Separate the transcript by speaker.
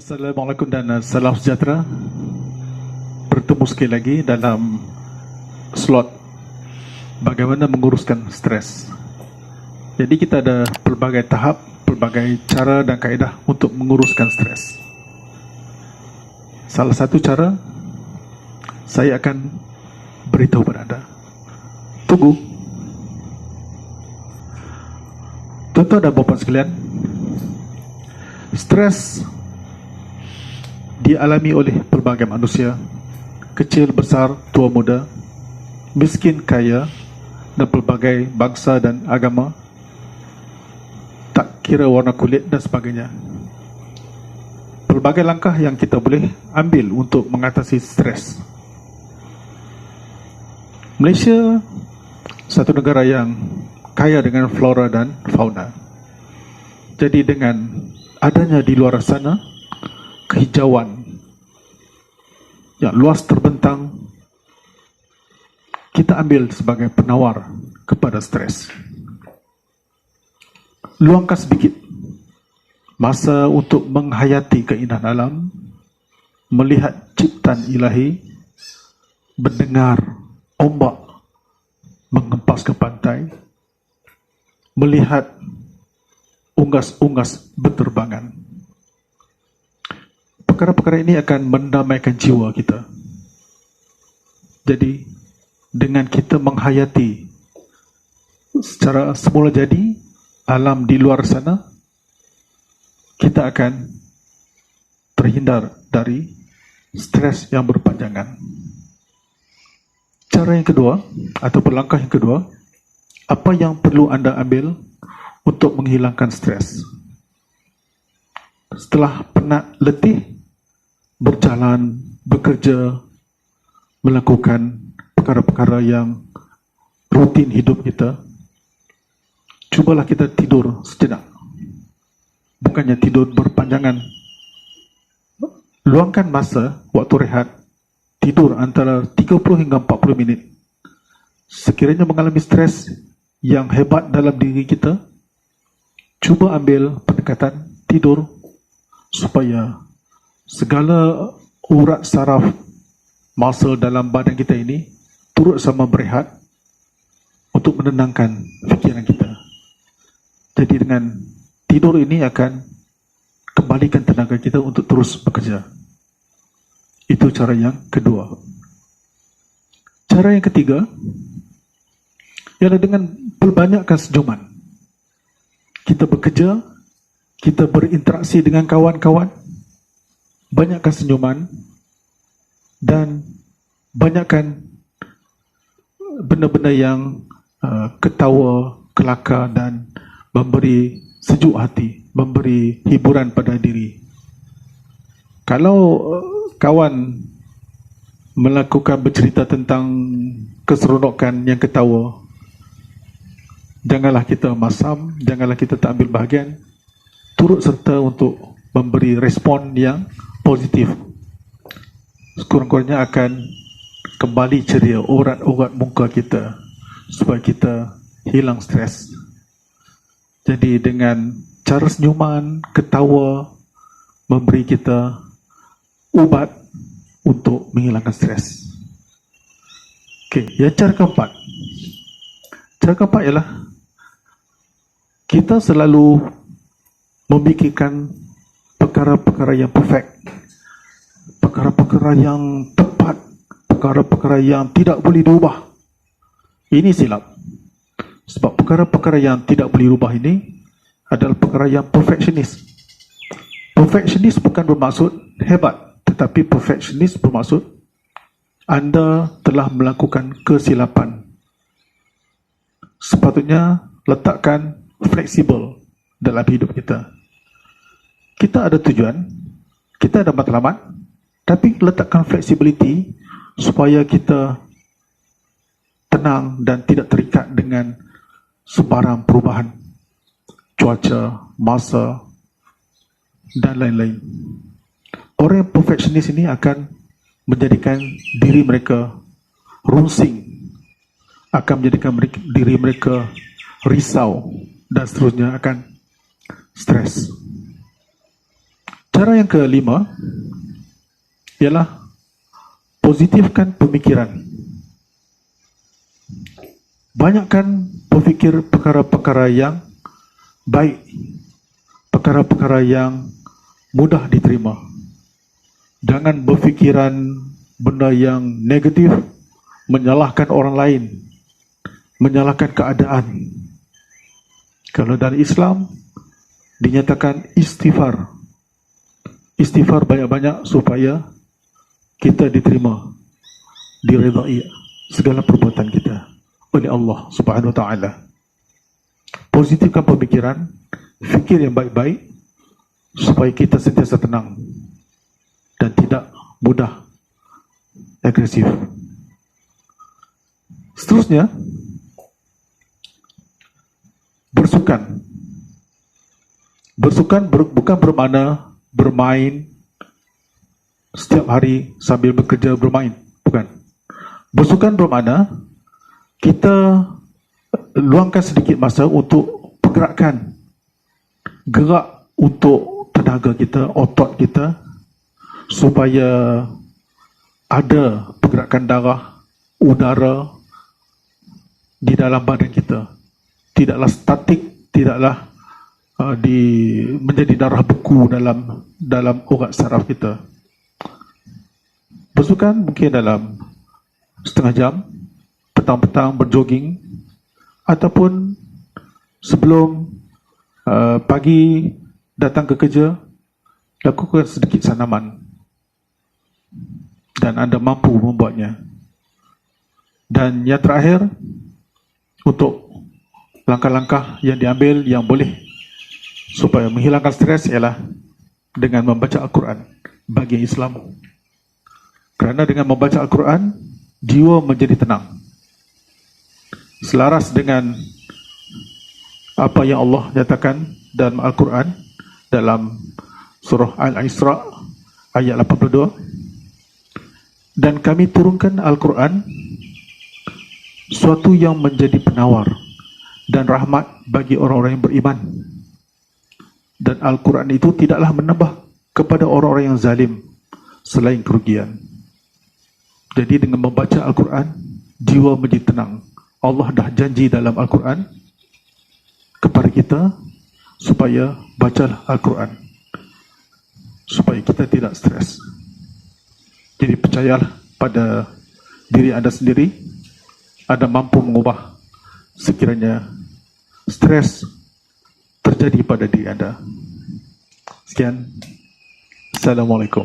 Speaker 1: Assalamualaikum dan salam sejahtera. Bertemu sekali lagi dalam slot bagaimana menguruskan stres. Jadi kita ada pelbagai tahap, pelbagai cara dan kaedah untuk menguruskan stres. Salah satu cara saya akan beritahu kepada anda. Tunggu. Tuan-tuan dan puan sekalian, stres dialami oleh pelbagai manusia, kecil, besar, tua, muda, miskin, kaya, dan pelbagai bangsa dan agama, tak kira warna kulit dan sebagainya. Pelbagai langkah yang kita boleh ambil untuk mengatasi stres. Malaysia satu negara yang kaya dengan flora dan fauna. Jadi dengan adanya di luar sana kehijauan yang luas terbentang, kita ambil sebagai penawar kepada stres. Luangkan sedikit masa untuk menghayati keindahan alam, melihat ciptaan ilahi, mendengar ombak mengempas ke pantai, melihat unggas-unggas berterbangan. Perkara-perkara ini akan mendamaikan jiwa kita. Jadi, dengan kita menghayati secara semula jadi alam di luar sana, kita akan terhindar dari stres yang berpanjangan. Cara yang kedua, atau langkah yang kedua, apa yang perlu anda ambil untuk menghilangkan stres? Setelah penat, letih, berjalan, bekerja, melakukan perkara-perkara yang rutin hidup kita, cubalah kita tidur sejenak. Bukannya tidur berpanjangan. Luangkan masa, waktu rehat, tidur antara 30 hingga 40 minit. Sekiranya mengalami stres yang hebat dalam diri kita, cuba ambil pendekatan tidur supaya segala urat saraf muscle dalam badan kita ini turut sama berehat untuk menenangkan fikiran kita. Jadi dengan tidur ini akan kembalikan tenaga kita untuk terus bekerja. Itu cara yang kedua. Cara yang ketiga ialah dengan perbanyakkan senyuman. Kita bekerja, kita berinteraksi dengan kawan-kawan, banyakkan senyuman dan banyakkan benda-benda yang ketawa, kelakar dan memberi sejuk hati, memberi hiburan pada diri. Kalau kawan melakukan bercerita tentang keseronokan yang ketawa, janganlah kita masam, janganlah kita tak ambil bahagian, turut serta untuk memberi respon yang positif. Sekurang-kurangnya akan kembali ceria urat-urat muka kita supaya kita hilang stres. Jadi dengan cara senyuman, ketawa, memberi kita ubat untuk menghilangkan stres. Okey, yang cara keempat. Cara keempat ialah kita selalu memikirkan perkara-perkara yang perfect, perkara-perkara yang tepat, perkara-perkara yang tidak boleh diubah. Ini silap. Sebab perkara-perkara yang tidak boleh diubah ini adalah perkara yang perfectionist. Perfectionist bukan bermaksud hebat, tetapi perfectionist bermaksud anda telah melakukan kesilapan. Sepatutnya letakkan fleksibel dalam hidup kita. Kita ada tujuan, kita ada matlamat, tapi letakkan flexibility supaya kita tenang dan tidak terikat dengan sebarang perubahan cuaca, masa dan lain-lain. Orang yang perfectionist ini akan menjadikan diri mereka runsing, akan menjadikan diri mereka risau dan seterusnya akan stres. Cara yang kelima ialah positifkan pemikiran. Banyakkan berfikir perkara-perkara yang baik, perkara-perkara yang mudah diterima. Jangan berfikiran benda yang negatif, menyalahkan orang lain, menyalahkan keadaan. Kalau dalam Islam dinyatakan istighfar. Istighfar banyak-banyak supaya kita diterima, diridai segala perbuatan kita oleh Allah Subhanahu wa taala. Positifkan pemikiran, fikir yang baik-baik supaya kita sentiasa tenang dan tidak mudah agresif. Seterusnya, bersukan. Bersukan bukan bermakna bermain setiap hari sambil bekerja bermain, bukan. Bersukan bermakna kita luangkan sedikit masa untuk pergerakan, gerak untuk tenaga kita, otot kita, supaya ada pergerakan darah, udara di dalam badan kita. Tidaklah statik, tidaklah menjadi darah beku dalam urat saraf kita. Bersukan mungkin dalam setengah jam, petang-petang berjoging, ataupun sebelum pagi datang ke kerja, lakukan sedikit sanaman dan anda mampu membuatnya. Dan yang terakhir, untuk langkah-langkah yang diambil yang boleh supaya menghilangkan stres ialah dengan membaca Al-Quran bagi Islam. Kerana dengan membaca Al-Quran, jiwa menjadi tenang, selaras dengan apa yang Allah nyatakan dalam Al-Quran dalam surah Al-Isra ayat 82. Dan kami turunkan Al-Quran suatu yang menjadi penawar dan rahmat bagi orang-orang yang beriman. Dan Al-Quran itu tidaklah menambah kepada orang-orang yang zalim selain kerugian. Jadi dengan membaca Al-Quran, jiwa menjadi tenang. Allah dah janji dalam Al-Quran kepada kita supaya bacalah Al-Quran, supaya kita tidak stres. Jadi percayalah pada diri anda sendiri, anda mampu mengubah sekiranya stres terjadi pada diri anda. Sekian. Assalamualaikum.